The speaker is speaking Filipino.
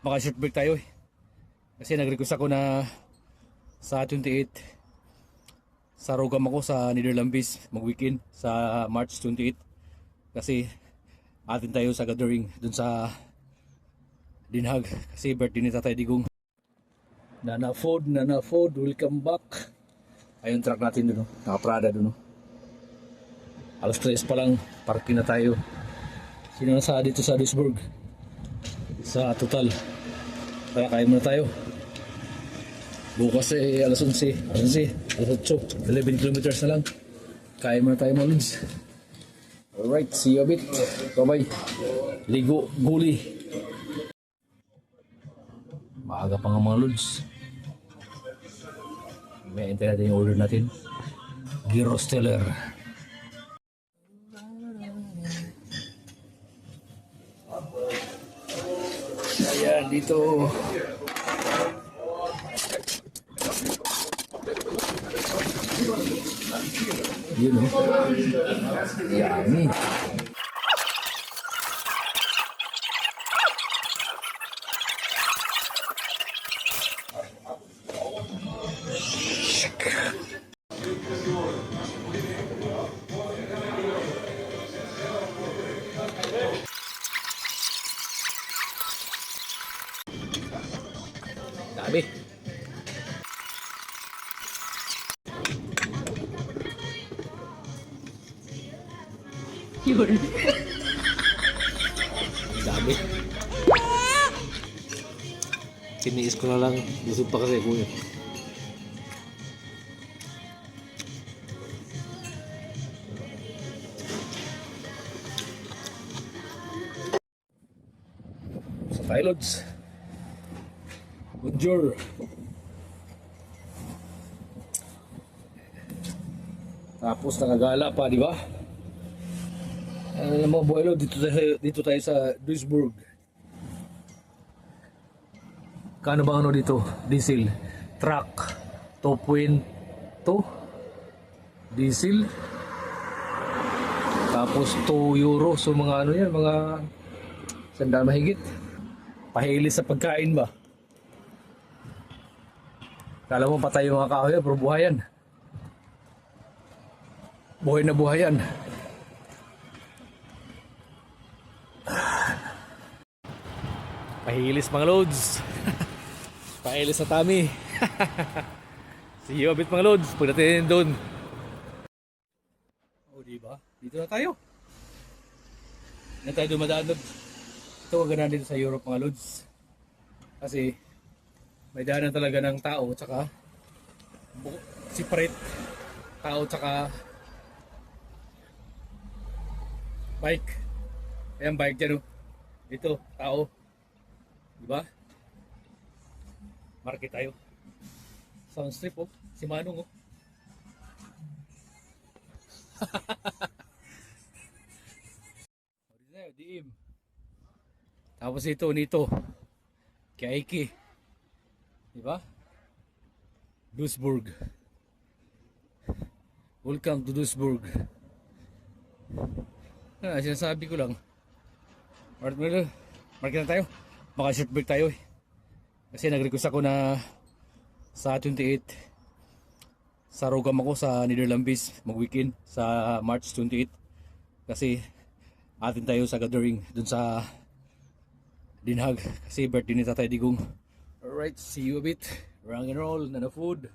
Maka-short break tayo eh. Kasi nag-request ako na sa 28 sa Rogam ako sa Netherlands mag-weekend sa March 28. Kasi atin tayo sa gathering dun sa Dinhag kasi birthday ni Tatay Digong. Nana Food, welcome back. Ayun truck natin dun, naka-Prada dun. Alas 3 pa lang, parking na tayo. Sino na sa dito sa Duisburg? Sa Total. Kaya kain muna tayo. Bukas eh, alas 11, alas 8, 11 kilometers na lang. Kain muna tayo mga lods. Alright, see you a bit. Bye-bye. Ligo, guli. Maaga pa nga mga lods. May enter natin yung order natin. Gyros Teller. Ayan, dito. Yun o. Yummy. Dami. Yun. Dami. Tiniis ko na lang. Busog pa kasi kuya. Sa Tylods. Bonjour. Tapos nakagala pa, di ba? Alam mo, Boylo, dito tayo sa Duisburg. Kano ba ano dito? Diesel. Truck. 2.2. Diesel. Tapos 2 euro. So mga ano yan, mga sandaan mahigit. Pahilis sa pagkain ba? Kala mo patay yung mga kahoy, pero buhay yan. Buhay na buhay yan. Pahilis mga loads. Pahilis sa tummy. See you a bit mga loads. Pagdating doon. O diba? Dito na tayo. Na tayo dumadaan. Ito ang ganda dito sa Europe mga loads. Kasi may daanan talaga ng tao tsaka separate tao tsaka bike. Ayan bike dyan o. Dito, tao. Diba? Market tayo. Sound strip oh. Si Manong oh. Diim. Tapos ito nito. Kaiki. Diba? Duisburg. Welcome to Duisburg. Sinasabi ko lang. Market na tayo. Maka-short break tayo eh. Kasi nag-request ako na sa 28 sa Rogam ako sa Netherlands mag-weekend sa March 28. Kasi atin tayo sa gathering dun sa Dinhag kasi birthday ni Tatay Digong. Alright, see you a bit. Rock and roll, Nana Food.